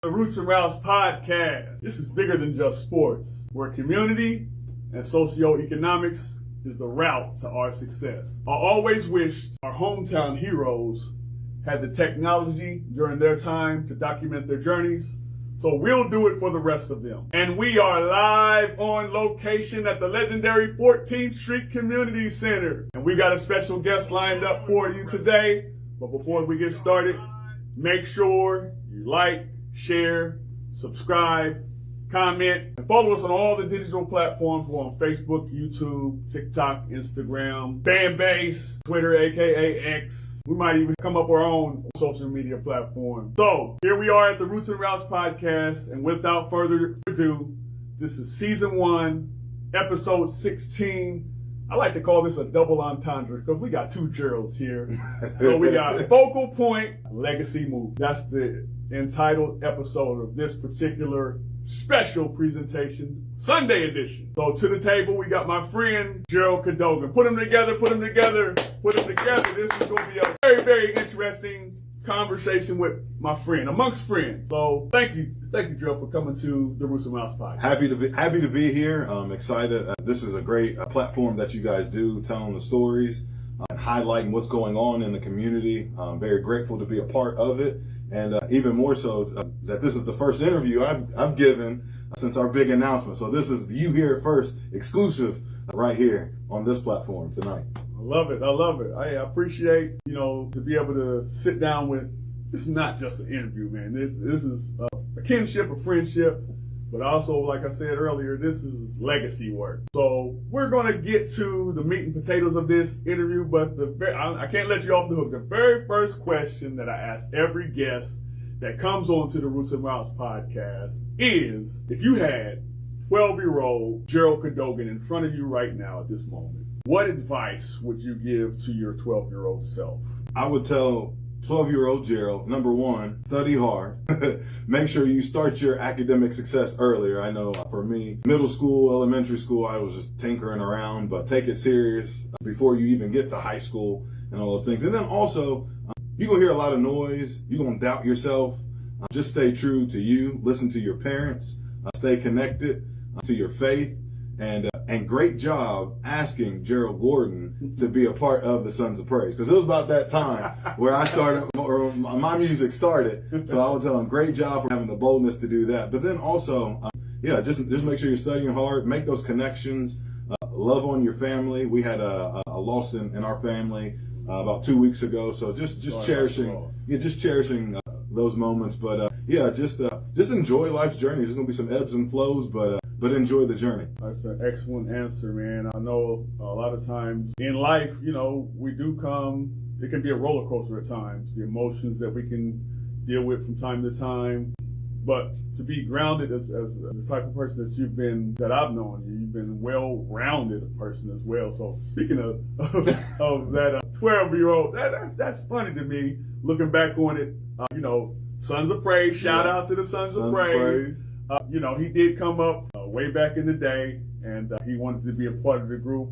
The Roots and Routes podcast. This is bigger than just sports, where community and socioeconomics is the route to our success. I always wished our hometown heroes had the technology during their time to document their journeys, so we'll do it for the rest of them. And we are live on location at the legendary 14th Street Community Center. And we've got a special guest lined up for you today. But before we get started, make sure you like, share, subscribe, comment, and follow us on all the digital platforms. We're on Facebook, YouTube, TikTok, Instagram, Fanbase, Twitter, aka X. We might even come up with our own social media platform. So here we are at the Roots and Routes podcast, and without further ado, this is season 1, episode 16. I like to call this a double entendre because we got two Geralds here. So we got Focal Point, Legacy Move. That's the entitled episode of this particular special presentation, Sunday edition. So to the table, we got my friend, Gerald Cadogan. Put them together. This is going to be a very, very interesting conversation with my friend, amongst friends. So thank you, Gerald, for coming to the Roots and Routes podcast. Happy to be here. I'm excited. This is a great platform that you guys do, telling the stories and highlighting what's going on in the community. I'm very grateful to be a part of it, and even more so that this is the first interview I've given since our big announcement. So this is you hear it first, exclusive right here on this platform tonight. I love it. I appreciate, to be able to sit down with, this is not just an interview, man. This is a kinship, a friendship, but also, like I said earlier, this is legacy work. So we're going to get to the meat and potatoes of this interview, but I can't let you off the hook. The very first question that I ask every guest that comes on to the Roots and Routes podcast is, if you had 12-year-old Gerald Cadogan in front of you right now at this moment, what advice would you give to your 12-year-old self? I would tell 12-year-old Gerald, number one, study hard. Make sure you start your academic success earlier. I know for me, middle school, elementary school, I was just tinkering around, but take it serious before you even get to high school and all those things. And then also, you're going to hear a lot of noise. You're going to doubt yourself. Just stay true to you. Listen to your parents. Stay connected to your faith. And great job asking Gerald Gordon to be a part of the Sons of Praise, because it was about that time where I started, or my music started. So I would tell him, great job for having the boldness to do that. But then also, just make sure you're studying hard, make those connections, love on your family. We had a loss in our family about 2 weeks ago, so just cherishing those moments. But just enjoy life's journey. There's gonna be some ebbs and flows, but enjoy the journey. That's an excellent answer, man. I know a lot of times in life, we do come, it can be a roller coaster at times, the emotions that we can deal with from time to time. But to be grounded as the type of person that I've known you've been a well-rounded person as well. So speaking of that 12-year-old, that's funny to me, looking back on it, Sons of Praise, shout out to the Sons of Praise. He did come up way back in the day, and he wanted to be a part of the group.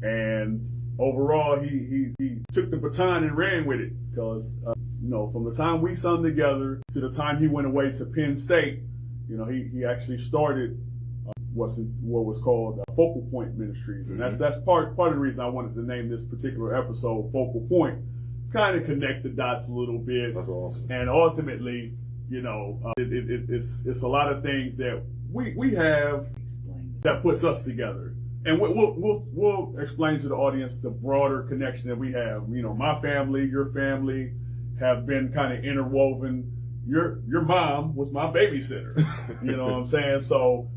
And overall, he took the baton and ran with it, because from the time we sung together to the time he went away to Penn State, he actually started what was called Focal Point Ministries, and that's part of the reason I wanted to name this particular episode Focal Point. Kind of connect the dots a little bit. That's awesome. And ultimately, it's a lot of things that we have that puts us together, and we'll explain to the audience the broader connection that we have. My family, your family, have been kind of interwoven. Your mom was my babysitter. You know what I'm saying? So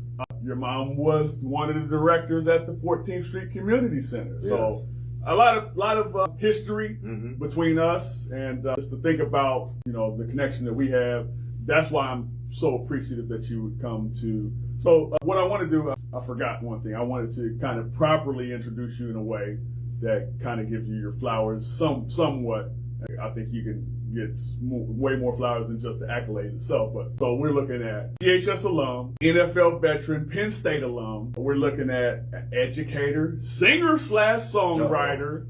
your mom was one of the directors at the 14th Street Community Center. Yes. So a lot of history between us, and just to think about the connection that we have. That's why I'm so appreciative that you would come to. So what I want to do, I forgot one thing. I wanted to kind of properly introduce you in a way that kind of gives you your flowers somewhat. I think you can get way more flowers than just the accolade itself. But so we're looking at DHS alum, NFL veteran, Penn State alum. We're looking at an educator, singer/songwriter.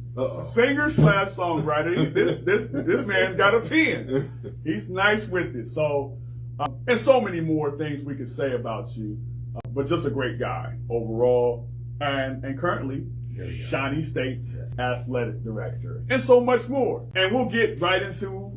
Singer/songwriter. This man's got a pen. He's nice with it. So and so many more things we could say about you. But just a great guy overall, and currently Shawnee State's athletic director, and so much more. And we'll get right into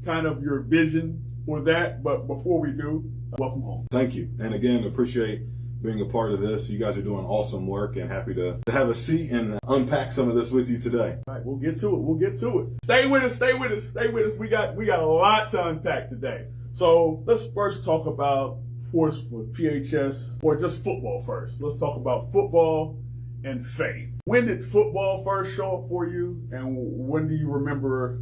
kind of your vision for that. But before we do, welcome home. Thank you. And again, appreciate being a part of this. You guys are doing awesome work, and happy to have a seat and unpack some of this with you today. All right, we'll get to it. Stay with us. We got a lot to unpack today. So let's first talk about, of course, for PHS, or just football first. Let's talk about football and faith. When did football first show up for you, and when do you remember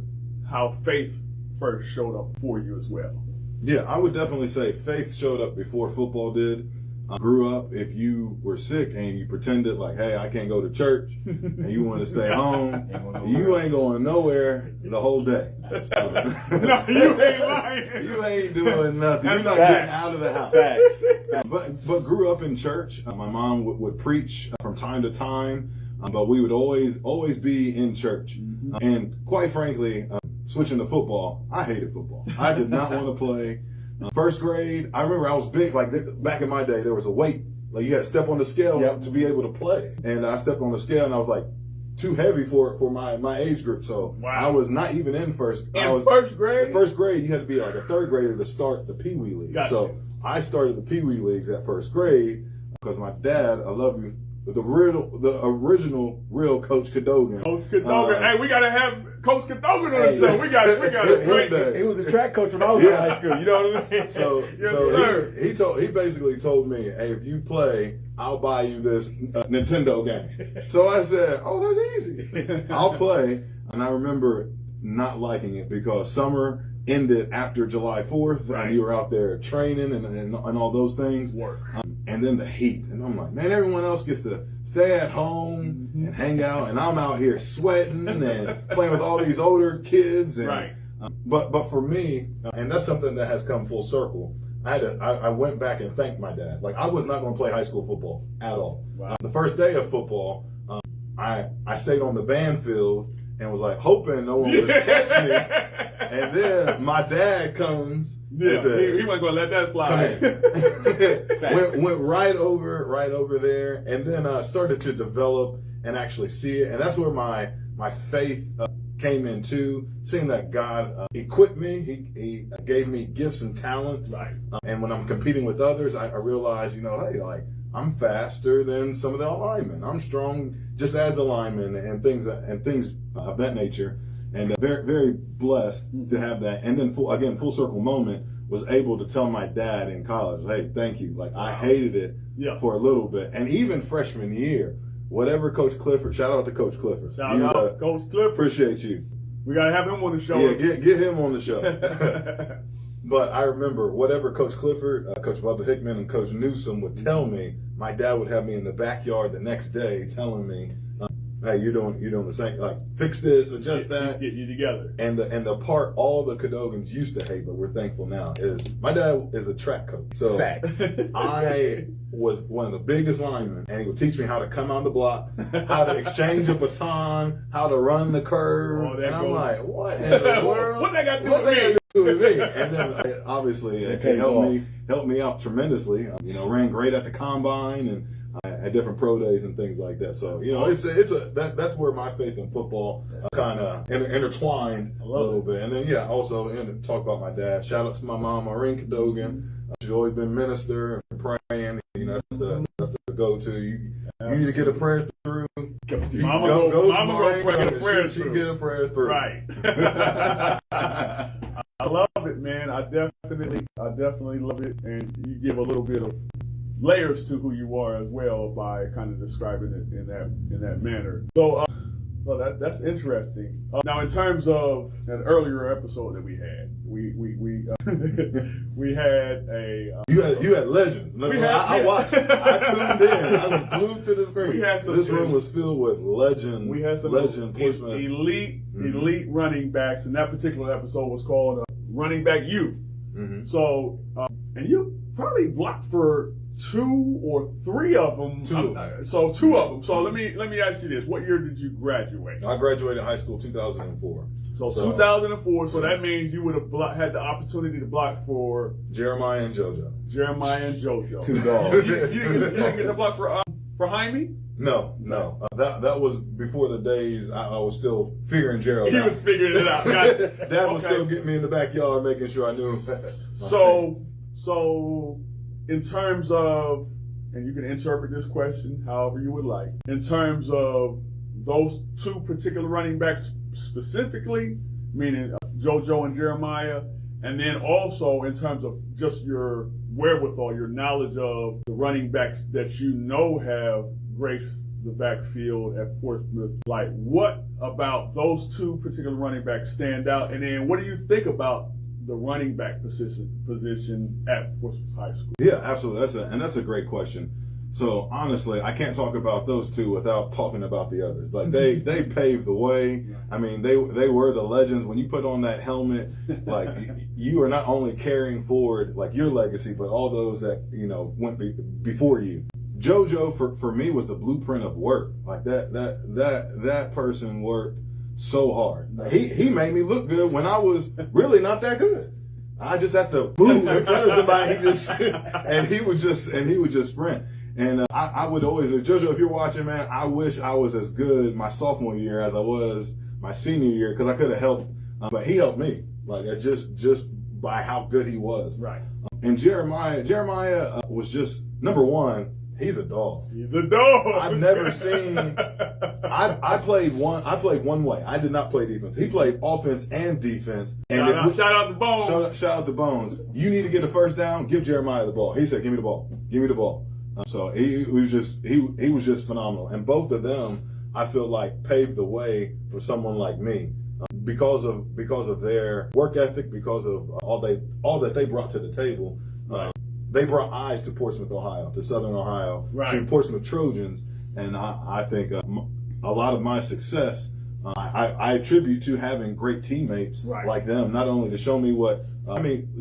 how faith first showed up for you as well? Yeah, I would definitely say faith showed up before football did. I grew up, if you were sick and you pretended like, hey, I can't go to church, and you want to stay home, you ain't going nowhere the whole day. So, No, you ain't lying. You ain't doing nothing. You're not Facts. getting out of the house. Facts. But grew up in church. My mom would preach from time to time, but we would always be in church. And quite frankly, switching to football, I hated football. I did not want to play. First grade, I remember I was big. Like back in my day, there was a weight. Like you had to step on the scale to be able to play. And I stepped on the scale, and I was like too heavy for my age group. So I was not even in first. First grade? In first grade, you had to be like a third grader to start the Pee Wee League. Gotcha. So I started the Pee Wee Leagues at first grade because my dad, I love you, the original real Coach Cadogan. Coach Cadogan. Hey, we gotta have Coach Cadogan on the show. We got to He was a track coach when I was in high school. You know what I mean? So he basically told me, hey, if you play, I'll buy you this Nintendo game. So I said, oh, that's easy. I'll play. And I remember not liking it because summer ended after July 4th, and you were out there training and all those things. And then the heat. And I'm like, man, everyone else gets to stay at home and hang out, and I'm out here sweating and playing with all these older kids. And, but for me, and that's something that has come full circle, I went back and thanked my dad. Like, I was not going to play high school football at all. The first day of football, I stayed on the band field and was like hoping no one would catch me. And then my dad comes. Yeah, said, he wasn't gonna let that fly. went right over there, and then started to develop and actually see it. And that's where my faith came into, seeing that God equipped me. He gave me gifts and talents. And when I'm competing with others, I realize, hey, like, I'm faster than some of the linemen. I'm strong just as a lineman, and things of that nature. And very, very blessed to have that. And then full circle moment, was able to tell my dad in college, hey, thank you. Like, I hated it for a little bit. And even freshman year, whatever Coach Clifford, shout out to Coach Clifford. Shout out Coach Clifford. Appreciate you. We got to have him on the show. Yeah, get him on the show. But I remember whatever Coach Clifford, Coach Bubba Hickman, and Coach Newsom would tell me, my dad would have me in the backyard the next day telling me, hey, you're doing the same, like, fix this, adjust that. Get you together. And the part all the Cadogans used to hate, but we're thankful now, is my dad is a track coach. So facts. I was one of the biggest linemen, and he would teach me how to come on the block, how to exchange a baton, how to run the curve. And I'm like, what in the world? What they got to do with me? And then obviously it helped me out tremendously. Ran great at the combine and at different pro days and things like that. So that's where my faith in football kind of intertwined a little bit. And then also talk about my dad. Shout out to my mom, Maureen Cadogan. She's always been minister and praying. That's the go-to. You need to get a prayer through. Mama go get a prayer through. She get a prayer through. Right. I love it, man. I definitely love it, and you give a little bit of layers to who you are as well by kind of describing it in that manner. So, that's interesting. Now, in terms of an earlier episode that we had, we had a you had legends. I watched. I tuned in. I was glued to the screen. This room was filled with legend. We had some elite running backs, and that particular episode was called Running Back Youth. So, and you probably blocked for 2 or 3 of them. Two. So 2 of them. So let me ask you this: what year did you graduate? I graduated high school 2004. So 2004. So that means you would have had the opportunity to block for Jeremiah and JoJo. Jeremiah and JoJo. 2 dogs. you didn't get the block for Jaime? No. That was before the days I was still figuring Gerald He out. was figuring it out. Gotcha. Dad was still getting me in the backyard, making sure I knew. So in terms of, and you can interpret this question however you would like, in terms of those 2 particular running backs specifically, meaning JoJo and Jeremiah, and then also in terms of just your wherewithal, your knowledge of the running backs that you know have graced the backfield at Portsmouth. Like, what about those 2 particular running backs stand out? And then what do you think about the running back position at Portsmouth High School? Yeah, absolutely. That's a great question. So honestly, I can't talk about those 2 without talking about the others. Like they paved the way. I mean, they were the legends. When you put on that helmet, like you are not only carrying forward like your legacy, but all those that went before you. JoJo for me was the blueprint of work. Like that person worked so hard. Like, he made me look good when I was really not that good. I just had to boom in front of somebody. He would just sprint. And I would always, JoJo, if you're watching, man, I wish I was as good my sophomore year as I was my senior year, because I could have helped, but he helped me, like just by how good he was. Right. And Jeremiah was just, number one, he's a dog. He's a dog. I've never seen. I played one way. I did not play defense. He played offense and defense. And shout out to Bones. Shout out to Bones. You need to get a first down. Give Jeremiah the ball. He said, "Give me the ball. Give me the ball." So he was just phenomenal. And both of them, I feel like, paved the way for someone like me. Because of their work ethic, because of all that they brought to the table. They brought eyes to Portsmouth, Ohio, to Southern Ohio, right, to Portsmouth Trojans, and I think a lot of my success I attribute to having great teammates like them. Not only to show me what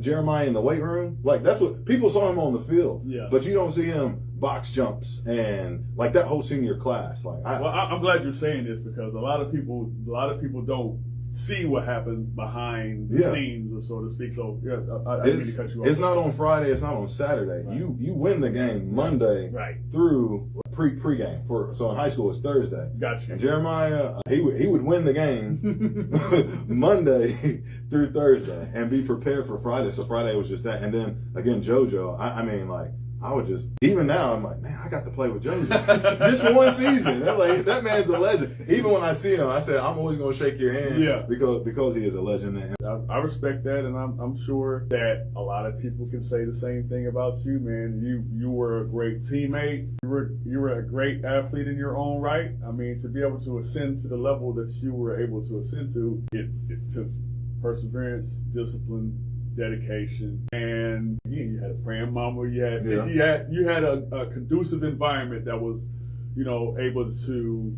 Jeremiah in the weight room, like that's what people saw him on the field, but you don't see him box jumps and like that whole senior class. Like, I'm glad you're saying this, because a lot of people don't see what happens behind the scenes, or so to speak. So I didn't mean to cut you off. It's not on Friday. It's not on Saturday. Right. You win the game Monday through pre-game. So in high school it's Thursday. Gotcha. And Jeremiah, he would win the game Monday through Thursday and be prepared for Friday. So Friday was just that. And then again, JoJo. I would just, even now, I'm like, man, I got to play with JoJo just for one season. Like, that man's a legend. Even when I see him, I say, I'm always going to shake your hand because he is a legend. And I respect that, and I'm sure that a lot of people can say the same thing about you, man. You were a great teammate. You were a great athlete in your own right. I mean, to be able to ascend to the level that you were able to ascend to, it took perseverance, discipline, dedication, and you had a praying mama. You had a conducive environment that was, able to,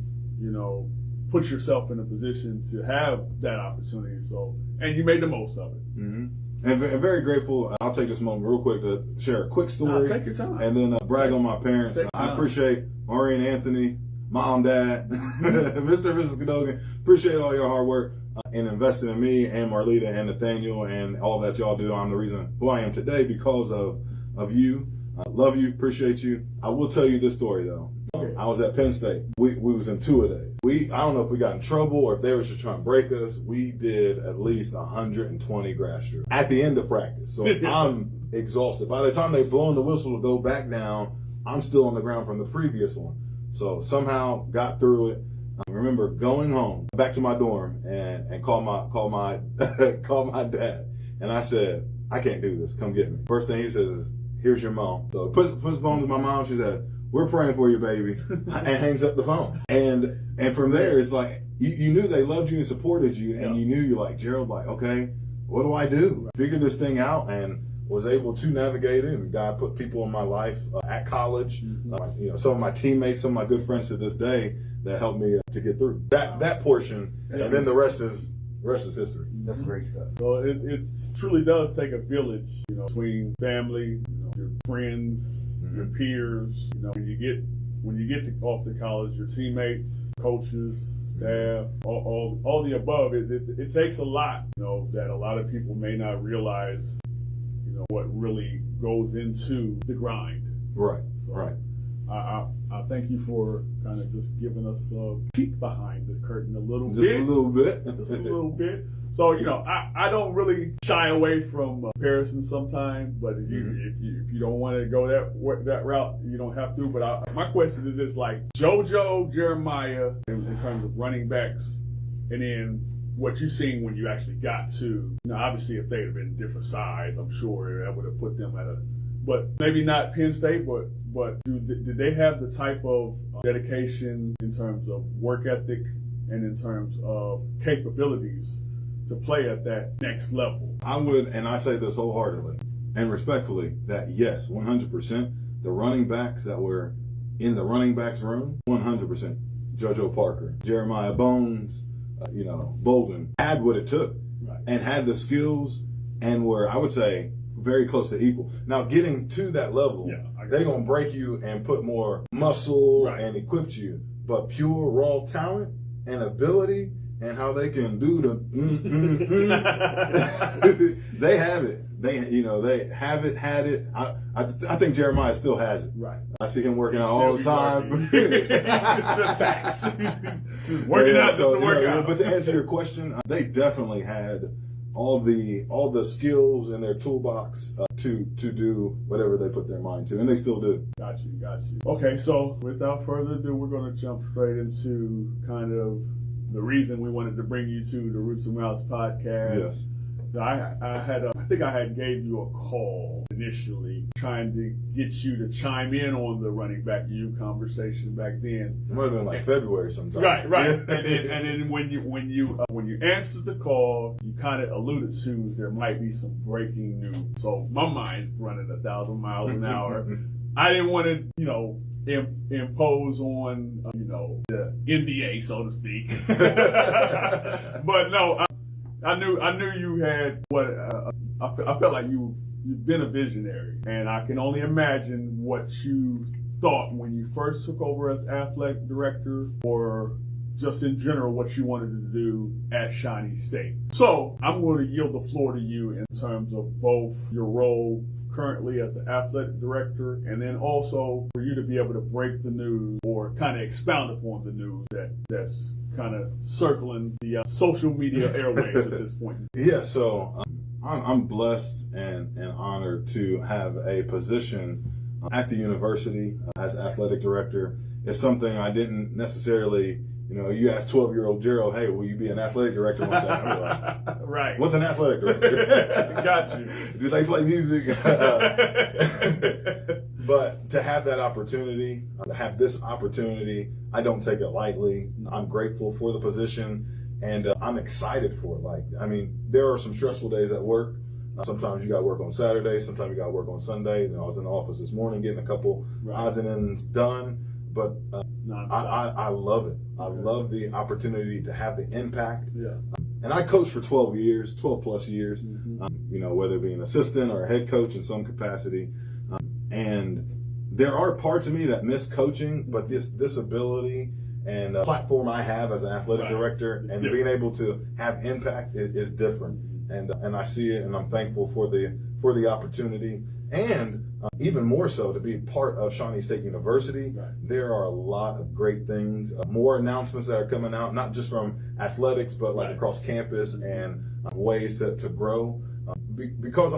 put yourself in a position to have that opportunity. So, and you made the most of it. Mm-hmm. And very grateful. I'll take this moment real quick to share a quick story. Take your time. And then brag on my parents. I appreciate Maureen and Anthony, Mom, Dad, Mr. and Mrs. Cadogan. Appreciate all your hard work in investing in me and Marlita and Nathaniel and all that y'all do. I'm the reason who I am today because of you. I love you. Appreciate you. I will tell you this story though. Okay. I was at Penn State. We was in two-a-days. I don't know if we got in trouble or if they were just trying to break us. We did at least 120 grass strips at the end of practice. So I'm exhausted. By the time they blowing the whistle to go back down, I'm still on the ground from the previous one. So somehow got through it. I remember going home back to my dorm and call my dad, and I said, I can't do this. Come get me. First thing he says is, here's your mom. So puts the phone to my mom. She said, we're praying for you, baby, and hangs up the phone. And from there, it's like you knew they loved you and supported you, and you knew you're like, Gerald, like, okay, what do I do? Figured this thing out and was able to navigate it, and God put people in my life at college, some of my teammates, some of my good friends to this day that helped me to get through that portion, and then the rest is history. That's great stuff. So it truly does take a village, between family, your friends, your peers. You know, when you get off to college, your teammates, coaches, staff, all the above. It takes a lot, you know, that a lot of people may not realize. You know what really goes into the grind. Right. So, right. I thank you for kind of just giving us a peek behind the curtain a little bit. Just a little bit. Just a little bit. So, you know, I don't really shy away from comparison sometimes, but if you don't want to go that route, you don't have to. But my question is this, like JoJo, Jeremiah, in terms of running backs, and then what you seen when you actually got to, you know, obviously if they'd have been different size, I'm sure that would have put them at but maybe not Penn State, but did they have the type of dedication in terms of work ethic and in terms of capabilities to play at that next level? I would, and I say this wholeheartedly and respectfully, that yes, 100%, the running backs that were in the running backs room, 100%, JoJo Parker, Jeremiah Bones, Bolden, had what it took, right, and had the skills and were, I would say, very close to equal. Now, getting to that level, they're going to break you and put more muscle, right, and equip you. But pure raw talent and ability and how they can do the they have it. They have it, had it. I think Jeremiah still has it. Right. I see him working out all the time. Facts. Working out just to work out. But to answer your question, they definitely had all the skills in their toolbox to do whatever they put their mind to, and they still do. Got you. Okay, so without further ado, we're going to jump straight into kind of the reason we wanted to bring you to the Roots and Routes podcast. Yes. I think I had gave you a call initially, trying to get you to chime in on the running back U conversation back then. It might have been like February sometime. Right. and then when you answered the call, you kind of alluded to there might be some breaking news. So my mind's running 1,000 miles an hour. I didn't want to, impose on, the NDA, so to speak. But no, I knew you had what I felt like you've been a visionary, and I can only imagine what you thought when you first took over as athletic director, or just in general what you wanted to do at Shawnee State. So I'm going to yield the floor to you in terms of both your role currently as the athletic director, and then also for you to be able to break the news or kind of expound upon the news that's kind of circling the social media airwaves at this point. Yeah, so I'm blessed and honored to have a position at the university as athletic director. It's something I didn't necessarily, you asked 12-year-old Gerald, hey, will you be an athletic director one day? I'm like, right. What's an athletic director? Got you. Do they play music? But to have that opportunity, to have this opportunity, I don't take it lightly. I'm grateful for the position, and I'm excited for it. There are some stressful days at work. Sometimes you got to work on Saturday. Sometimes you got to work on Sunday. I was in the office this morning getting a couple odds and ends done. But I love it. I love the opportunity to have the impact. Yeah. And I coached for 12 plus years, whether it be an assistant or a head coach in some capacity. And there are parts of me that miss coaching, but this ability and platform I have as an athletic director and being able to have impact is different. And I see it, and I'm thankful for the opportunity. And even more so to be part of Shawnee State University. Right. There are a lot of great things, more announcements that are coming out, not just from athletics, but across campus, and ways to grow. Because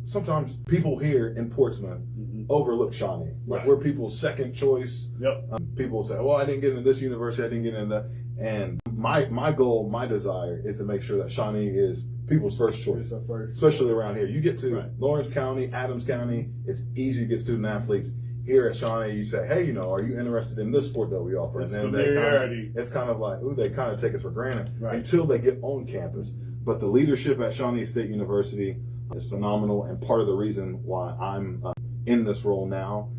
sometimes people here in Portsmouth overlook Shawnee. We're people's second choice. Yep. People say, well, I didn't get into this university, I didn't get into that. And my goal, my desire is to make sure that Shawnee is people's first choice, especially around here. You get to Lawrence County, Adams County, it's easy to get student athletes. Here at Shawnee, you say, hey, are you interested in this sport that we offer? It's and familiarity. It's kind of like, they kind of take us for granted until they get on campus. But the leadership at Shawnee State University is phenomenal, and part of the reason why I'm in this role now.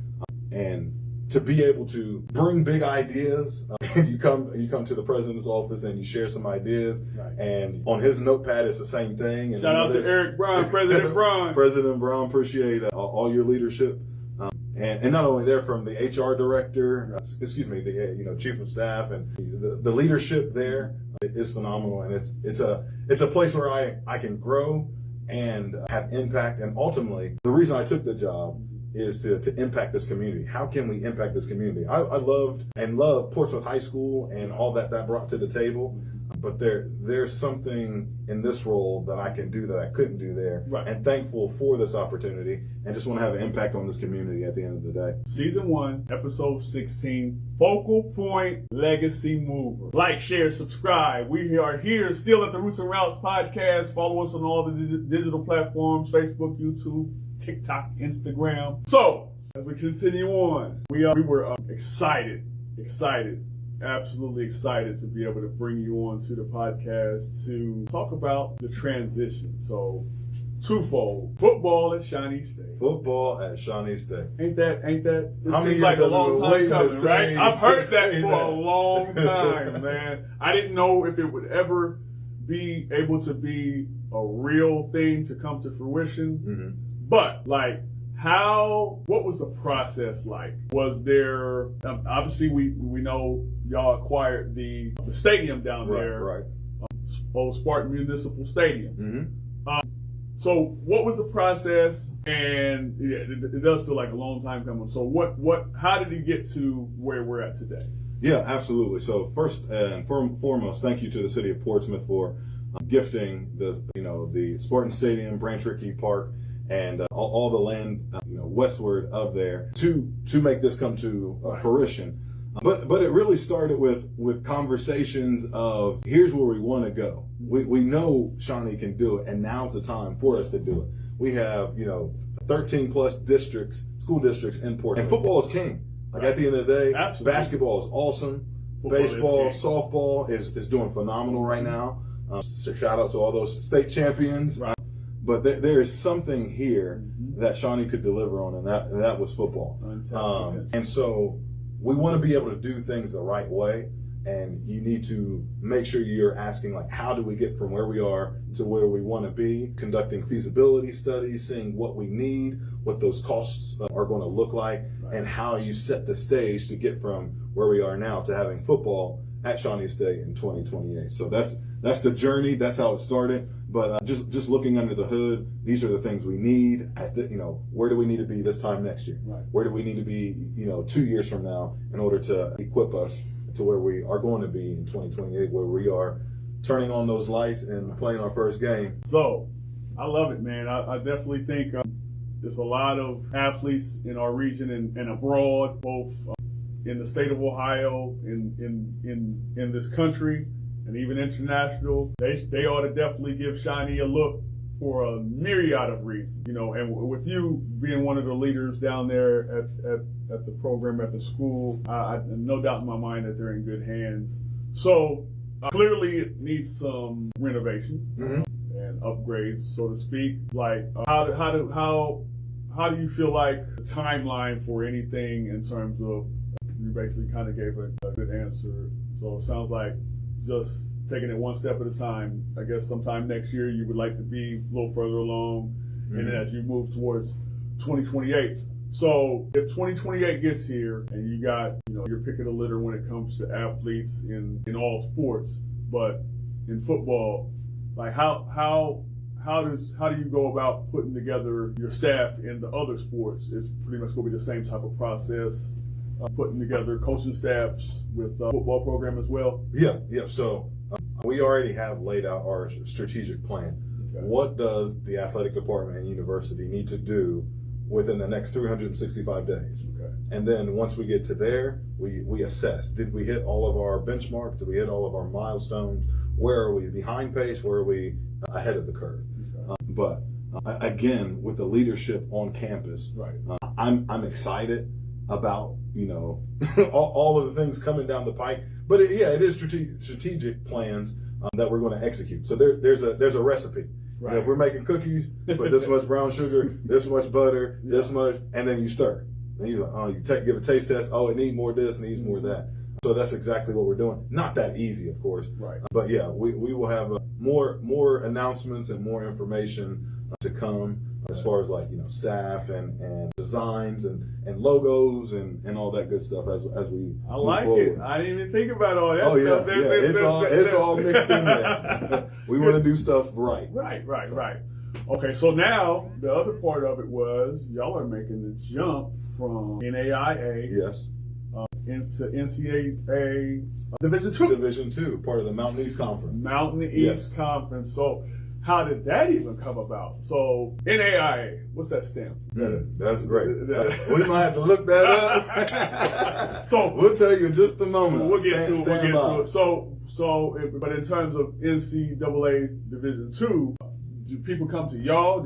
And to be able to bring big ideas, you come to the president's office and you share some ideas, and on his notepad it's the same thing. And shout out to Eric Brown, President Brown. President Brown, appreciate all your leadership. And not only there, from the HR director, the chief of staff, and the leadership there is phenomenal, and it's a place where I can grow and have impact. And ultimately, the reason I took the job is to impact this community. How can we impact this community? I loved Portsmouth High School and all that brought to the table. But there's something in this role that I can do that I couldn't do there. Right. And thankful for this opportunity, and just want to have an impact on this community at the end of the day. Season 1, Episode 16, Focal Point Legacy Mover. Like, share, subscribe. We are here still at the Roots and Routes podcast. Follow us on all the digital platforms, Facebook, YouTube, TikTok, Instagram. So, as we continue on, we were excited, absolutely excited to be able to bring you on to the podcast to talk about the transition. So, twofold: football at Shawnee State. Football at Shawnee State. Ain't that? This How many seems like a years have long we been time waiting to coming, right? say- I've heard that say for that? a long time, man. I didn't know if it would ever be able to be a real thing to come to fruition. Mm-hmm. But what was the process like? Was there, obviously we know y'all acquired the stadium down there, Right. Old Spartan Municipal Stadium. Mm-hmm. So what was the process? And it does feel like a long time coming. So how did it get to where we're at today? Yeah, absolutely. So first and foremost, thank you to the city of Portsmouth for gifting the Spartan Stadium, Branch Rickey Park, and all the land westward of there to make this come to fruition. But it really started with conversations of, here's where we want to go. We know Shawnee can do it, and now's the time for us to do it. We have 13 plus school districts in Portsmouth, and football is king. Like, at the end of the day, Absolutely. Basketball is awesome. Football Baseball, is king. softball is doing phenomenal right now. Shout out to all those state champions. Right. But there is something here that Shawnee could deliver on, and that was football. And so we want to be able to do things the right way, and you need to make sure you're asking, like, how do we get from where we are to where we want to be? Conducting feasibility studies, seeing what we need, what those costs are going to look like, and how you set the stage to get from where we are now to having football at Shawnee State in 2028. So that's the journey. That's how it started. But just looking under the hood, these are the things we need. Where do we need to be this time next year? Right. Where do we need to be, 2 years from now, in order to equip us to where we are going to be in 2028, where we are turning on those lights and playing our first game. So, I love it, man. I definitely think there's a lot of athletes in our region and abroad, both in the state of Ohio, in this country, and even international. They ought to definitely give Shawnee a look for a myriad of reasons, and with you being one of the leaders down there at the program, at the school, I no doubt in my mind that they're in good hands. So clearly it needs some renovation and upgrades, so to speak. Like, how do you feel like the timeline for anything in terms of, you basically kind of gave a good answer. So it sounds like just taking it one step at a time. I guess sometime next year you would like to be a little further along, and then as you move towards 2028. So if 2028 gets here and you got, your pick of the litter when it comes to athletes in all sports, but in football, like how do you go about putting together your staff in the other sports? It's pretty much going to be the same type of process, putting together coaching staffs with football program as well? Yeah. So we already have laid out our strategic plan. Okay. What does the athletic department and university need to do within the next 365 days? Okay. And then once we get to there, we assess. Did we hit all of our benchmarks? Did we hit all of our milestones? Where are we behind pace? Where are we ahead of the curve? Okay. But again, with the leadership on campus, right. I'm excited about all of the things coming down the pike. But it is strategic plans that we're going to execute. So there's a recipe. Right. If we're making cookies, put this much brown sugar, this much butter, this much, and then you stir. And you give a taste test. Oh, it needs more of this, needs more of that. So that's exactly what we're doing. Not that easy, of course. Right. But yeah, we will have more announcements and more information to come as far as like, staff and designs and logos and all that good stuff as we I like move it. forward. I didn't even think about all that Oh stuff. yeah. It's all mixed in there. We want to do stuff right. Right. Okay, so now the other part of it was y'all are making the jump from NAIA Yes. into NCAA Division II. Division II, part of the Mountain East Conference. Mountain East Yes. Conference. So how did that even come about? So NAIA, what's that stand for? That's great. We might have to look that up. So we'll tell you in just a moment. We'll get to it. Stand by. But in terms of NCAA Division II, do people come to y'all?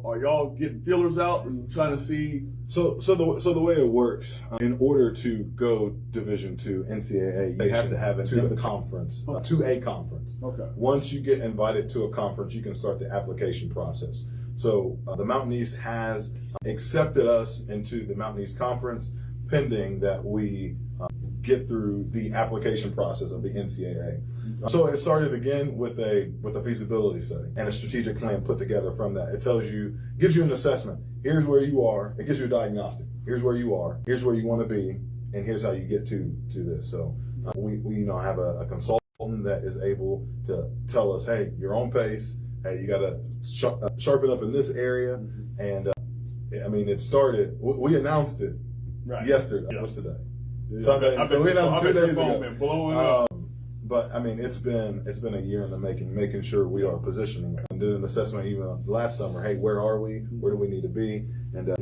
Are y'all getting feelers out and trying to see? So the way it works, in order to go Division II NCAA, you have to have an to a conference. Okay. Once you get invited to a conference, you can start the application process. So the Mountain East has accepted us into the Mountain East Conference, pending that we get through the application process of the NCAA. So it started again with a feasibility study and a strategic plan put together from that. It gives you an assessment. Here's where you are. It gives you a diagnostic. Here's where you are. Here's where you want to be, and here's how you get to this. So we have a consultant that is able to tell us, hey, you're on pace. Hey, you got to sharpen up in this area. And it started. We announced it yesterday. Yeah. What's today? Yeah. Sunday. So we announced 2 days ago. Been blowing up. But it's been a year in the making sure we are positioning and did an assessment even last summer. Hey, where are we? Where do we need to be? And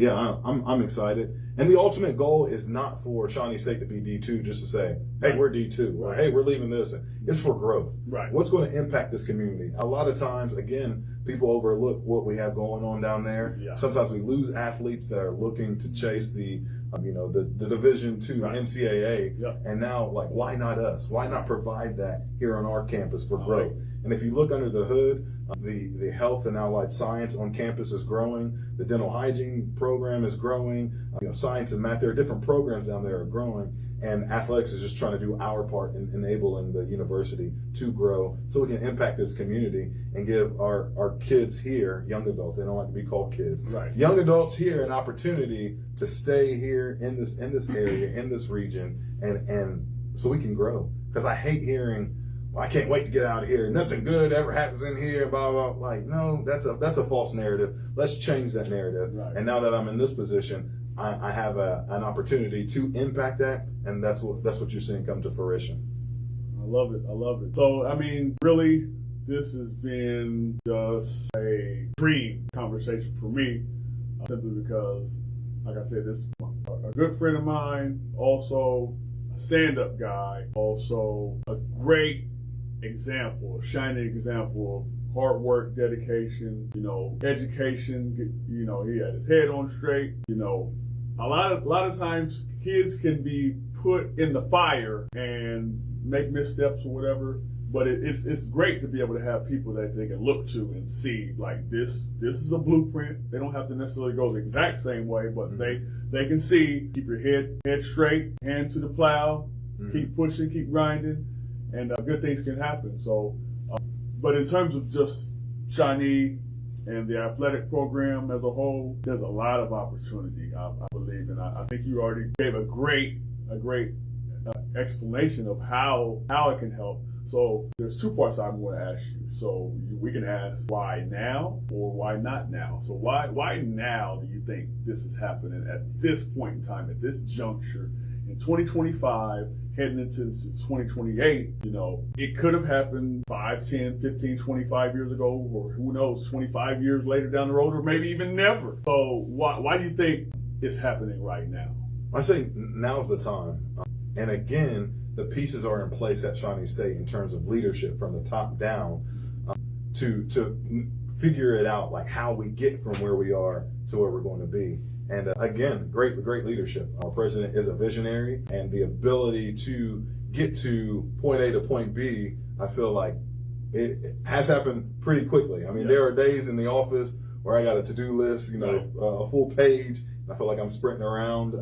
I'm excited. And the ultimate goal is not for Shawnee State to be D2 just to say, hey, we're D2 or hey, we're leaving this. It's for growth. Right. What's going to impact this community? A lot of times, again, people overlook what we have going on down there. Yeah. Sometimes we lose athletes that are looking to chase the Division II NCAA, and now why not us? Why not provide that here on our campus for growth? And if you look under the hood, the health and allied science on campus is growing. The dental hygiene program is growing. Science and math, there are different programs down there are growing. And athletics is just trying to do our part in enabling the university to grow so we can impact this community and give our kids here, young adults, they don't like to be called kids, young adults here an opportunity to stay here in this area, in this region, and so we can grow. Because I hate hearing, I can't wait to get out of here. Nothing good ever happens in here, blah, blah, blah. No, that's a false narrative. Let's change that narrative. Right. And now that I'm in this position, I have an opportunity to impact that, and that's what you're seeing come to fruition. I love it. So, really, this has been just a dream conversation for me, simply because, like I said, this is a good friend of mine, also a stand-up guy, also a great example, a shining example of hard work, dedication, education. He had his head on straight. A lot of times kids can be put in the fire and make missteps or whatever, but it's great to be able to have people that they can look to and see this is a blueprint. They don't have to necessarily go the exact same way, but they can see, keep your head straight, hand to the plow, keep pushing, keep grinding, and good things can happen. So, but in terms of just Shawnee and the athletic program as a whole, there's a lot of opportunity, I believe, and I think you already gave a great explanation of how it can help. So there's two parts I'm going to ask you. So we can ask why now or why not now. So why now do you think this is happening at this point in time, at this juncture in 2025? Heading into 2028, it could have happened 5, 10, 15, 25 years ago, or who knows, 25 years later down the road, or maybe even never. So why do you think it's happening right now? I say now's the time. And again, the pieces are in place at Shawnee State in terms of leadership from the top down to figure it out, how we get from where we are to where we're going to be. And again, great leadership. Our president is a visionary, and the ability to get to point A to point B, I feel like it has happened pretty quickly. There are days in the office where I got a to-do list, a full page, and I feel like I'm sprinting around.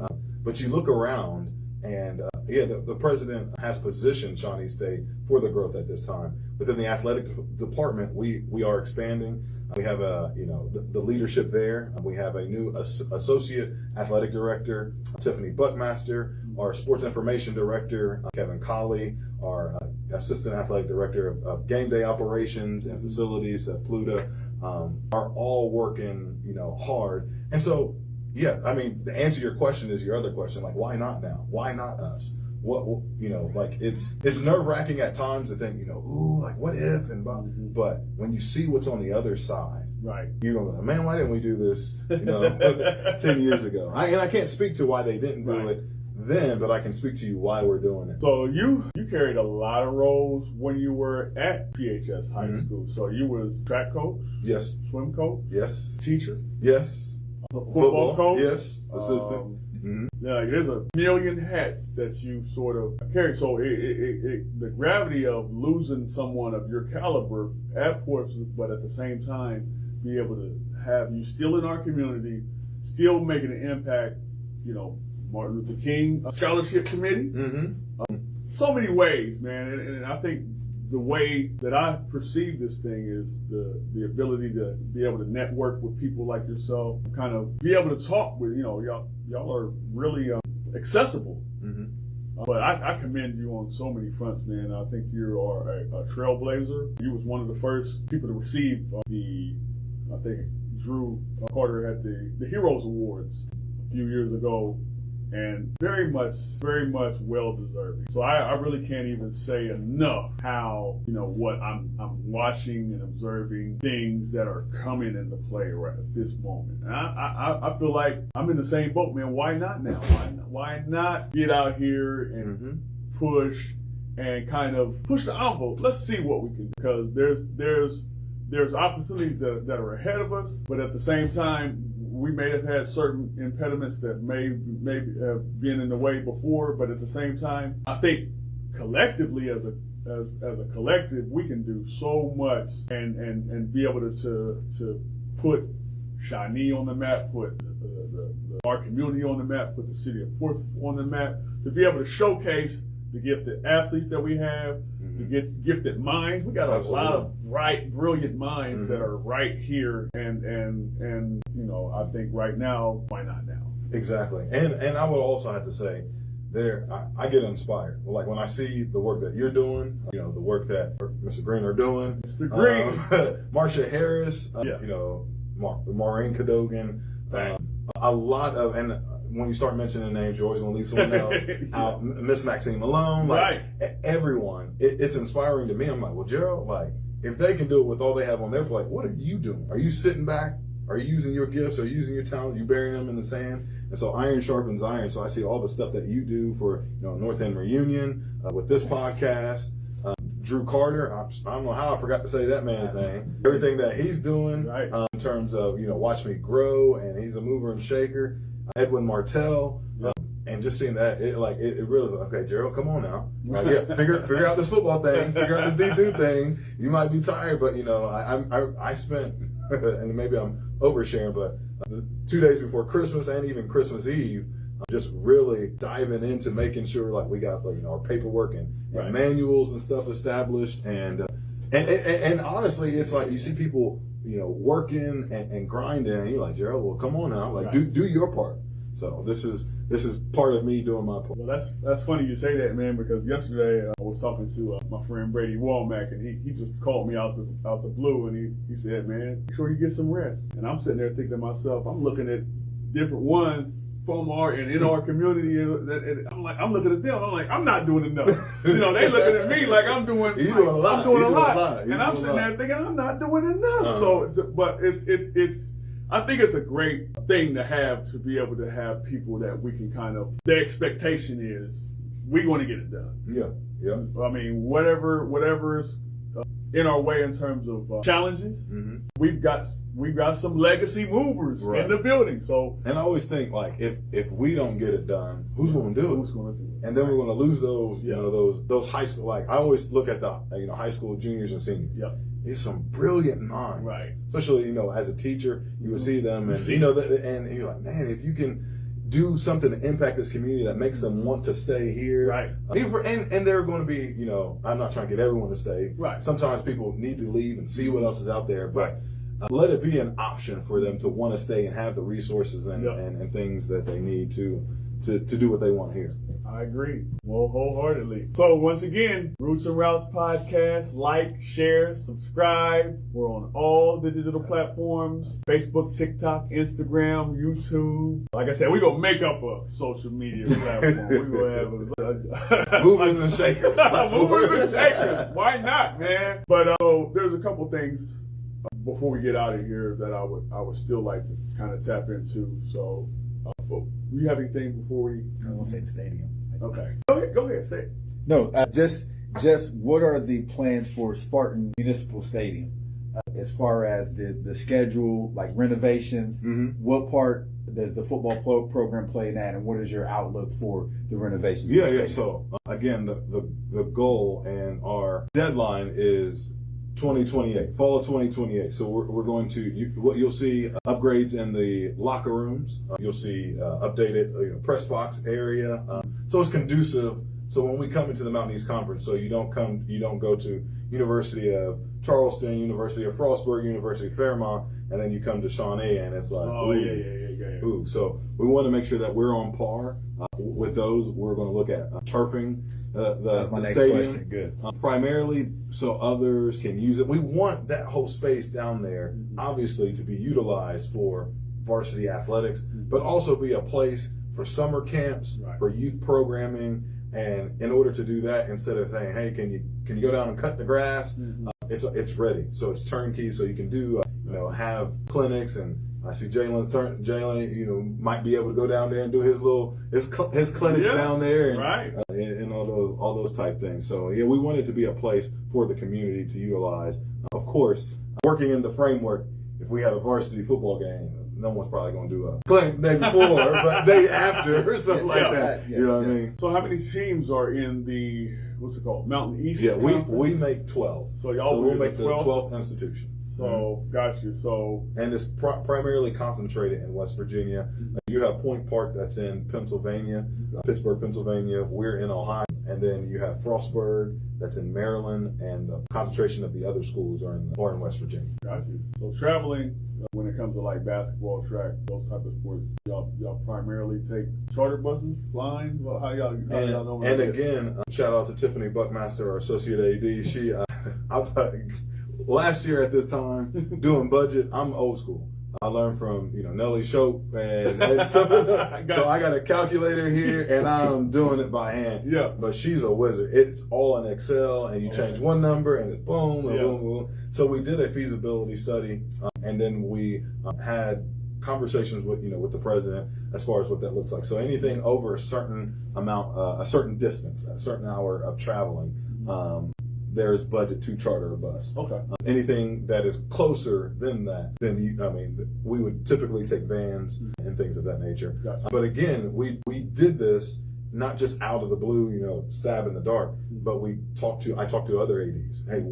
But you look around, and the president has positioned Shawnee State for the growth at this time. Within the athletic department, we are expanding. We have the leadership there. We have a new associate athletic director, Tiffany Buckmaster, our sports information director, Kevin Colley, our assistant athletic director of game day operations and facilities at Pluta, are all working, hard. And so, yeah, I mean, the answer to your question is your other question, like, why not now? Why not us? It's nerve-wracking at times to think, ooh, like, what if? And but when you see what's on the other side, right, you're going to go, man, why didn't we do this 10 years ago? And I can't speak to why they didn't do it then, but I can speak to you why we're doing it. So you carried a lot of roles when you were at PHS High School. So you was track coach, yes, swim coach, yes, teach,er yes, football coach, yes, assistant. Yeah, there's a million hats that you sort of carry. So the gravity of losing someone of your caliber at Portsmouth, but at the same time be able to have you still in our community, still making an impact, Martin Luther King Scholarship Committee. So many ways, man. And I think the way that I perceive this thing is the ability to be able to network with people like yourself, kind of be able to talk with, y'all are really accessible. But I commend you on so many fronts, man. I think you are a trailblazer. You was one of the first people to receive I think Drew Carter had the Heroes Awards a few years ago, and very much well deserving. So I really can't even say enough how, what I'm watching and observing, things that are coming into play right at this moment. And I feel like I'm in the same boat, man. Why not now? Why not get out here and push and kind of push the envelope? Let's see what we can do, because there's opportunities that are ahead of us, but at the same time, we may have had certain impediments that may have been in the way before, but at the same time, I think collectively as a collective, we can do so much and be able to put Shawnee on the map, put our community on the map, put the city of Portsmouth on the map, to be able to showcase the gifted athletes that we have, the gifted minds. We got a lot of brilliant minds that are right here, and I think right now, why not now? Exactly. And I would also have to say, I get inspired. Like when I see the work that you're doing, the work that Mr. Green are doing, Mr. Green, Marcia Harris, yes. Maureen Cadogan, a lot of, and when you start mentioning names, you're always going to leave someone else out. Miss Maxine Malone, everyone. It's inspiring to me. I'm like, well, Gerald, if they can do it with all they have on their plate, what are you doing? Are you sitting back? Are you using your gifts? Are you using your talents? You burying them in the sand? And so iron sharpens iron. So I see all the stuff that you do for North End Reunion with this podcast. Drew Carter, I don't know how I forgot to say that man's name. Everything that he's doing in terms of Watch Me Grow, and he's a mover and shaker. Edwin Martell, and just seeing that, it really is like, okay, Gerald, come on now. Figure out this football thing, figure out this D2 thing. You might be tired, but I spent, and maybe I'm oversharing, but 2 days before Christmas and even Christmas Eve, just really diving into making sure we got our paperwork and manuals and stuff established, and honestly, it's like you see people working and grinding, and you're like, Gerald, well, come on now, do your part. So this is part of me doing my part. Well, that's funny you say that, man, because yesterday I was talking to my friend Brady Walmack, and he just called me out the blue, and he said, man, make sure you get some rest. And I'm sitting there thinking to myself, I'm looking at different ones from in our community, and I'm looking at them. I'm like, I'm not doing enough. They looking at me like I'm doing. You're doing a lot. I'm doing a lot, and I'm sitting there thinking I'm not doing enough. But it's. I think it's a great thing to have, to be able to have people that we can kind of. The expectation is we're going to get it done. Yeah. I mean, whatever is in our way in terms of challenges. We've got some legacy movers in the building. So, and I always think if we don't get it done, who's going to do it? Who's going to do it? And then we're going to lose those those high school. I always look at the high school juniors and seniors. Yeah. It's some brilliant minds, right? Especially as a teacher, you would see them, and and you're like, man, if you can do something to impact this community that makes them want to stay here. Right. And they're going to be, I'm not trying to get everyone to stay. Right. Sometimes people need to leave and see what else is out there, but let it be an option for them to want to stay and have the resources and things that they need to do what they want here. I agree. Well, wholeheartedly. So once again, Roots and Routes podcast, like, share, subscribe. We're on all the digital platforms, Facebook, TikTok, Instagram, YouTube. Like I said, we're going to make up a social media platform. We're going to have movers and shakers. Movers and shakers. Why not, man? But there's a couple things before we get out of here that I would still like to kind of tap into. So, do you have anything before we? I won't say the stadium. Okay. Go ahead. Say it. No, just what are the plans for Spartan Municipal Stadium as far as the schedule, like renovations? Mm-hmm. What part does the football program play in that, and what is your outlook for the renovations? Yeah. So again, the goal and our deadline is 2028, fall of 2028. So we're going to, what you'll see upgrades in the locker rooms. You'll see updated press box area. So it's conducive. So when we come into the Mountain East Conference, so you don't go to University of Charleston, University of Frostburg, University of Fairmont, and then you come to Shawnee and it's like, yeah. ooh. So we want to make sure that we're on par with those. We're going to look at turfing That's my the next stadium. question. Good. Primarily so others can use it. We want that whole space down there, obviously, to be utilized for varsity athletics, but also be a place for summer camps, for youth programming. And in order to do that, instead of saying, "Hey, can you go down and cut the grass?" It's ready, so it's turnkey. So you can do have clinics, and I see Jalen might be able to go down there and do his clinics down there, and all those type things. So yeah, we want it to be a place for the community to utilize. Of course, working in the framework, if we have a varsity football game, no one's probably going to do a clinic day before, but day after or something like that. You know what I mean? So how many teams are in the, what's it called, Mountain East? Yeah, we make 12. So y'all we'll make the 12th? 12th institution. So, got you. So, and it's primarily concentrated in West Virginia. You have Point Park that's in Pennsylvania, Pittsburgh, Pennsylvania. We're in Ohio. And then you have Frostburg that's in Maryland, and the concentration of the other schools are in West Virginia. Got you. So traveling, when it comes to like basketball, track, those type of sports, y'all primarily take charter buses, flying? Well, how y'all know? And again, shout out to Tiffany Buckmaster, our associate AD. She, last year at this time, doing budget, I'm old school. I learned from Nelly Shope and some of so I got a calculator here and I'm doing it by hand. Yeah. But she's a wizard. It's all in Excel, and you change one number and it's boom, boom, boom. So we did a feasibility study, and then we had conversations with the president as far as what that looks like. So anything over a certain amount, a certain distance, a certain hour of traveling, there's budget to charter a bus. Okay. Anything that is closer than that, we would typically take vans and things of that nature. Gotcha. But again, we did this not just out of the blue, stab in the dark, but I talked to other ADs. Hey,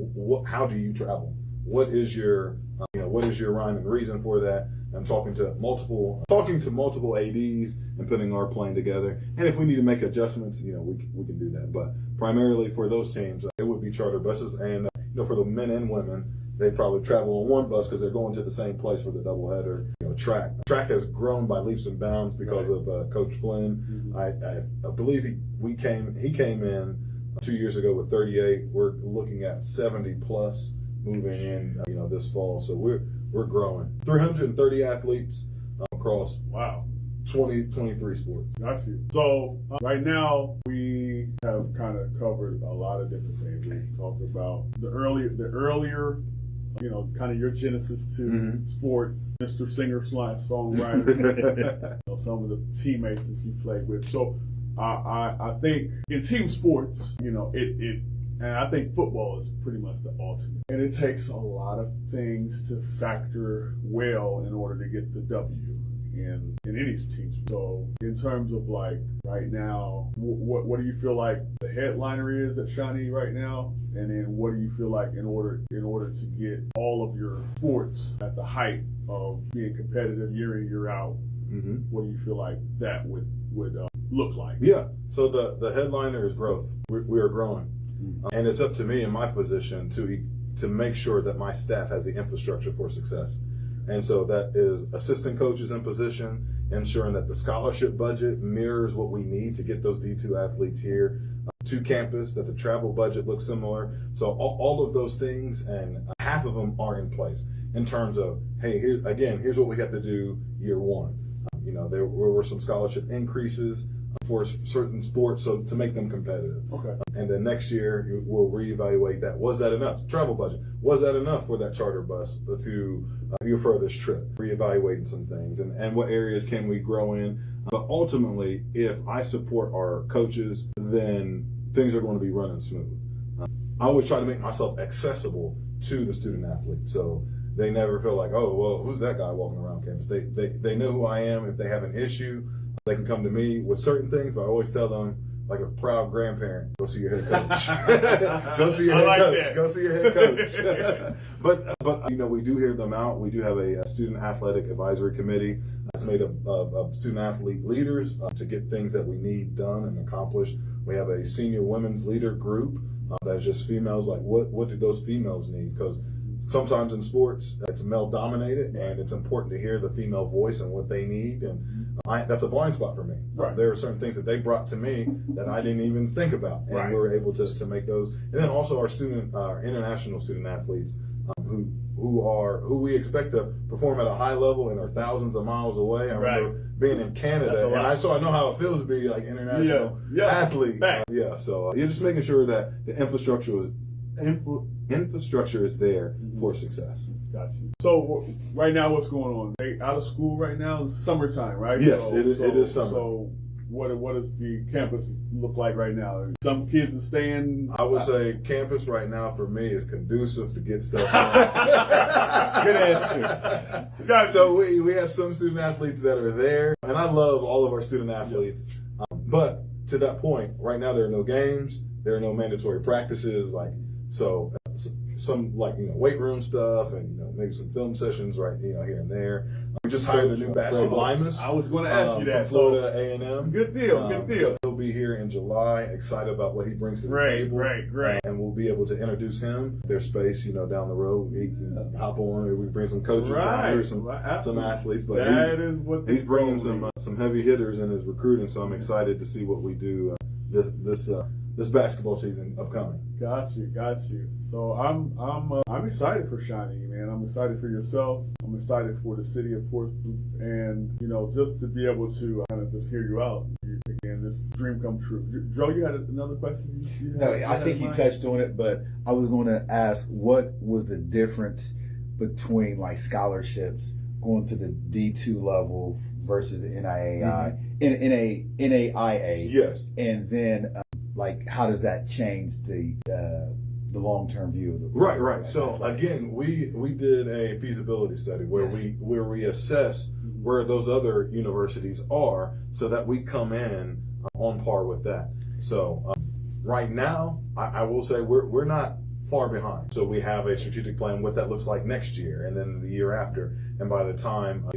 how do you travel? What is your rhyme and reason for that? I'm talking to multiple ADs and putting our plan together. And if we need to make adjustments, we can do that. But primarily for those teams, it would be charter buses. And for the men and women, they probably travel on one bus because they're going to the same place for the doubleheader. Track has grown by leaps and bounds because of Coach Flynn. I believe he came in 2 years ago with 38. We're looking at 70 plus moving in this fall. So we're growing. 330 athletes across 23 sports. Got you. So right now we have kind of covered a lot of different things. We talked about the earlier, kind of your genesis to sports, Mr. Singer/songwriter, some of the teammates that you played with. So I think in team sports, and I think football is pretty much the ultimate. And it takes a lot of things to factor well in order to get the W in any team. So in terms of like right now, what do you feel like the headliner is at Shawnee right now? And then what do you feel like in order to get all of your sports at the height of being competitive year in, year out, what do you feel like that would look like? Yeah. So the headliner is growth. We are growing, and it's up to me in my position to make sure that my staff has the infrastructure for success. And so that is assistant coaches in position, ensuring that the scholarship budget mirrors what we need to get those D2 athletes here to campus, that the travel budget looks similar. So all of those things, and half of them are in place in terms of, hey, here's what we got to do year one. There were some scholarship increases for certain sports, so to make them competitive. Okay. And then next year we'll reevaluate that. Was that enough? Travel budget. Was that enough for that charter bus to your furthest trip? Reevaluating some things, and what areas can we grow in? But ultimately, if I support our coaches, then things are going to be running smooth. I always try to make myself accessible to the student athlete, so they never feel like, oh, well, who's that guy walking around campus? They know who I am. If they have an issue, they can come to me with certain things, but I always tell them, like a proud grandparent, go see your head coach. Go see your head coach. That. Go see your head coach. But we do hear them out. We do have a student athletic advisory committee that's made up of student athlete leaders to get things that we need done and accomplished. We have a senior women's leader group that's just females. Like, what do those females need? Because sometimes in sports, it's male dominated, and it's important to hear the female voice and what they need. And that's a blind spot for me. Right. There are certain things that they brought to me that I didn't even think about, and right. we were able to make those. And then also our international student athletes who we expect to perform at a high level and are thousands of miles away. I remember being in Canada, and I know how it feels to be like international athlete. So you're just making sure that the infrastructure is there for success. Got you. So right now, what's going on? They out of school right now? It's summertime, right? Yes, it is summer. So what does the campus look like right now? Some kids are staying. I would say campus right now for me is conducive to get stuff done. Good answer. So we have some student athletes that are there, and I love all of our student athletes. But to that point, right now there are no games, there are no mandatory practices, some weight room stuff, and maybe some film sessions here and there. We just hired a new basketball lineman. I was going to ask you that. From Florida A&M. Good deal. He'll be here in July. Excited about what he brings to the table. Great. And we'll be able to introduce him. There's space, down the road. He can hop on. We bring some coaches down here, some athletes. But he's bringing some heavy hitters in his recruiting. So I'm excited to see what we do this basketball season upcoming. Got you. So I'm excited for Shawnee, man. I'm excited for yourself. I'm excited for the city of Portsmouth, and just to be able to kind of just hear you out. Again, this dream come true. Joe, you had another question? No, I think he touched on it, but I was going to ask, what was the difference between scholarships going to the D2 level versus the NAIA, NAIA? Yes. And then how does that change the long-term view of the right. So again, we did a feasibility study where we assess where those other universities are, so that we come in on par with that. So right now, I will say we're not far behind. So we have a strategic plan what that looks like next year, and then the year after. And by the time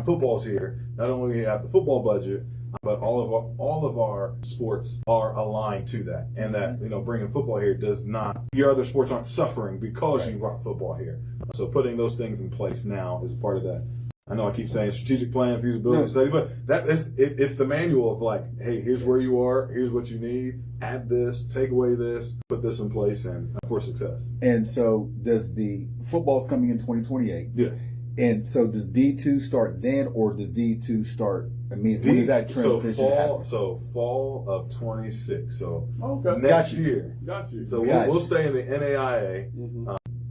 football's here, not only do we have the football budget, but all of our sports are aligned to that, and that bringing football here does not. Your other sports aren't suffering because you brought football here. So putting those things in place now is part of that. I know I keep saying strategic plan, feasibility study, but that is it's the manual of hey, here's where you are, here's what you need, add this, take away this, put this in place, and for success. And so does the football's coming in 2028? Yes. And so does D2 start then, or does D2 start immediately? When does that transition happen? So fall of 26. So okay. Next year. Got you. So we'll stay in the NAIA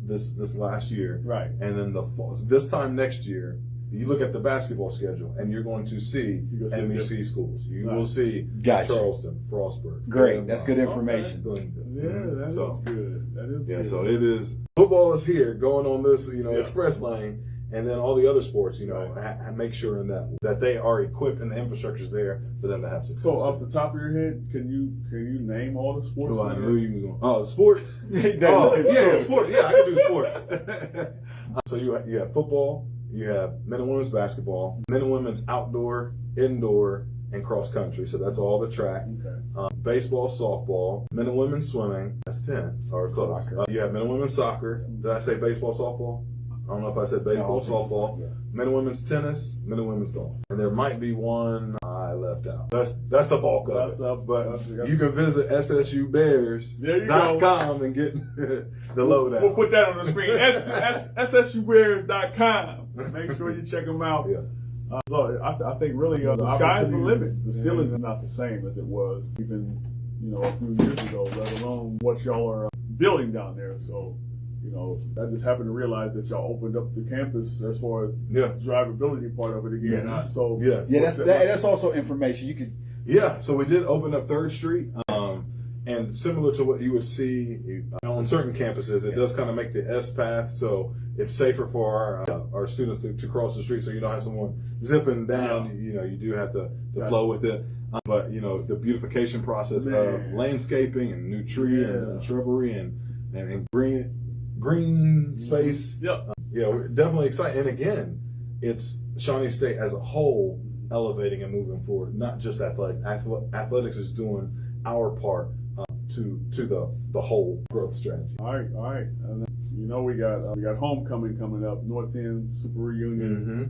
this last year. Right. And then this time next year, you look at the basketball schedule, and you're going to see MEC schools. You will see Charleston, Frostburg. Great. That's good information. Yeah, that is good. That is good. So it is. Football is here, going on this express lane. And then all the other sports, make sure that they are equipped and the infrastructure's there for them to have success. So, off the top of your head, can you name all the sports? I knew you was going. Oh, sports. Sports. Yeah, I can do sports. So you have football, you have men and women's basketball, men and women's outdoor, indoor, and cross country. So that's all the track. Okay. Baseball, softball, men and women's swimming. That's 10 or close. You have men and women's soccer. Did I say baseball, softball? I don't know if I said baseball, softball. Yeah. Men and women's tennis, men and women's golf. And there might be one I left out. That's the bulk of it. But you can visit SSUbears.com and get the lowdown. We'll put that on the screen. SSUbears.com. Make sure you check them out. Yeah. So I think really the sky's the limit. The ceiling is not the same as it was even a few years ago, let alone what y'all are building down there. So I just happened to realize that y'all opened up the campus as far as the drivability part of it again. Yes. That's also information you could. Yeah, so we did open up 3rd Street, and similar to what you would see on certain campuses, it does kind of make the S path, so it's safer for our students to cross the street, so you don't have someone zipping down. You do have to flow with it. But the beautification process of landscaping and new tree and shrubbery and green space. We're definitely excited. And again, it's Shawnee State as a whole elevating and moving forward, not just athletics. Athletics is doing our part to the whole growth strategy. All right. And we got homecoming coming up, North End Super Reunions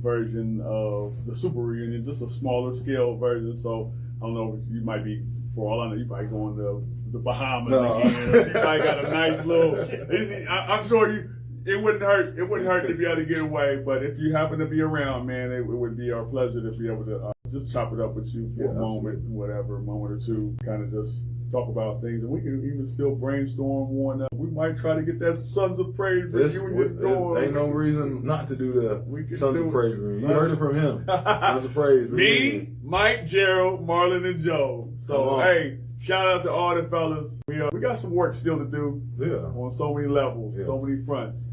version of the Super Reunion, just a smaller scale version. So I don't know, you might be, for all I know, you might going to the Bahamas. You might got a nice little. I'm sure it wouldn't hurt. It wouldn't hurt to be able to get away. But if you happen to be around, man, it would be our pleasure to be able to just chop it up with you for a moment, whatever, a moment or two, kind of just talk about things, and we can even still brainstorm one. We might try to get that Sons of Praise reunion going. Ain't no reason not to do the Sons of Praise reunion. You heard it from him. Sons of Praise reunion. Me, Mike, Gerald, Marlon, and Joe. So hey, shout out to all the fellas. We got some work still to do. On so many levels, so many fronts.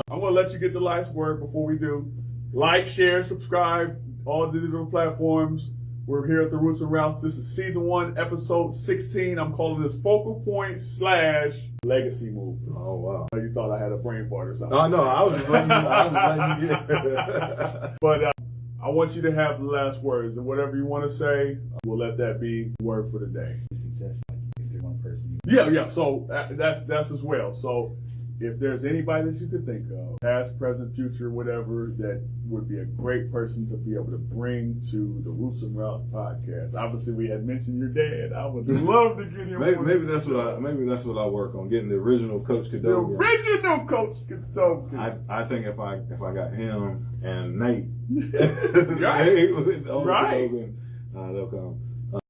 I'm gonna let you get the last word before we do. Like, share, subscribe, all digital platforms. We're here at the Roots and Routes. This is season 1, episode 16. I'm calling this Focal Point / Legacy Movement. Oh, wow. You thought I had a brain fart or something. No, I was just letting you get it. But I want you to have the last words. And whatever you want to say, we'll let that be the word for the day. Suggest if there's one person. Yeah. So that's as well. So if there's anybody that you could think of, past, present, future, whatever, that would be a great person to be able to bring to the Roots and Routes podcast. Obviously, we had mentioned your dad. I would love to get him. Maybe that's what I work on, getting the original Coach Cadogan. The original Coach Cadogan. I think if I got him and Nate, right, Cadogan, they'll come.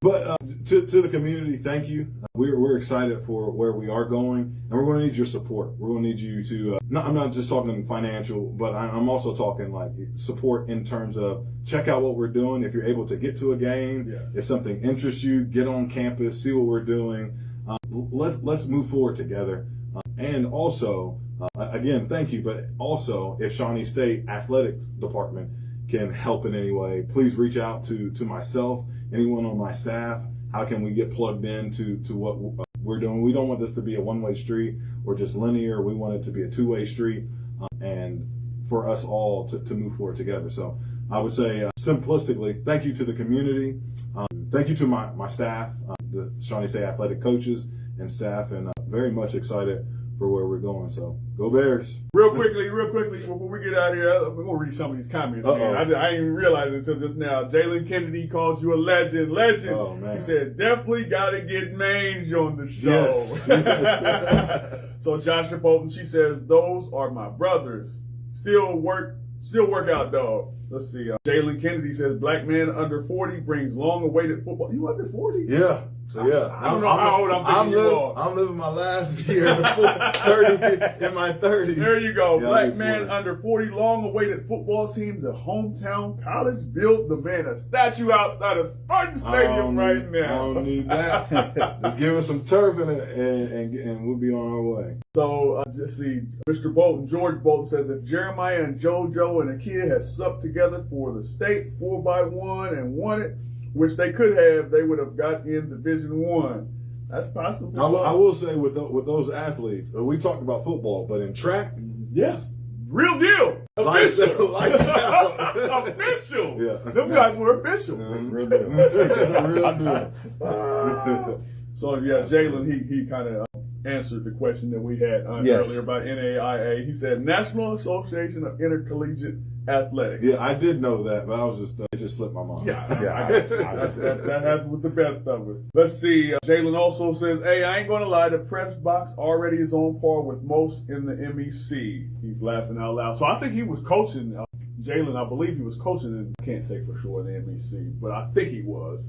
But to the community, thank you. We're excited for where we are going, and we're going to need your support. We're going to need you to. I'm not just talking financial, but I'm also talking like support in terms of check out what we're doing. If you're able to get to a game, if something interests you, get on campus, see what we're doing. Let's move forward together. And also, again, thank you. But also, if Shawnee State Athletics Department can help in any way, please reach out to myself, anyone on my staff. How can we get plugged in to what we're doing? We don't want this to be a one-way street or just linear. We want it to be a two-way street, and for us all to move forward together. So I would say simplistically, thank you to the community. Thank you to my staff, the Shawnee State Athletic coaches and staff, and very much excited for where we're going. So go Bears. Real quickly, before we get out of here, we're going to read some of these comments, man. I didn't even realize it until just now. Jalen Kennedy calls you a legend. Oh, man. He said, definitely got to get Mange on the show. Yes. So Joshua Bolton, she says, those are my brothers. Still work out, dog. Let's see. Jalen Kennedy says, black man under 40 brings long-awaited football. You under 40? Yeah. So yeah, I don't know how old I'm thinking you are. I'm living my last year in my 30s. There you go. Yeah, black man under 40, long-awaited football team. The hometown college built the man a statue outside of Spartan Stadium right now. I don't need that. Just give us some turf in it, and we'll be on our way. So just see, Mr. Bolton, George Bolton says, if Jeremiah and JoJo and Akia had supped together for the state 4x1 and won it, which they could have, they would have got in Division I. That's possible. I will say with those athletes, we talked about football, but in track, yes, real deal. Official. Lights out. Official. Yeah. Them guys were official. Real deal. Real deal. So yeah, Jalen, he kind of answered the question that we had earlier about NAIA. He said National Association of Intercollegiate Athletics. Yeah, I did know that, but I was just it just slipped my mind. That happened with the best of us. Let's see. Jalen also says, "Hey, I ain't gonna lie. The press box already is on par with most in the MEC." He's laughing out loud. So I think he was coaching. Jalen, I believe he was coaching in, I can't say for sure in the MEC, but I think he was.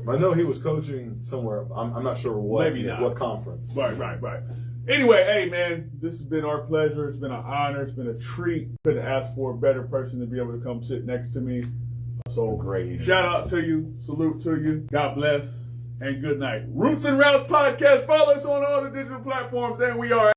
I know he was coaching somewhere. I'm not sure what. Maybe not. What conference. Right. Anyway, hey man, this has been our pleasure. It's been an honor. It's been a treat. Couldn't ask for a better person to be able to come sit next to me. So Great. Shout out to you. Salute to you. God bless and good night. Roots and Routes Podcast. Follow us on all the digital platforms, and we are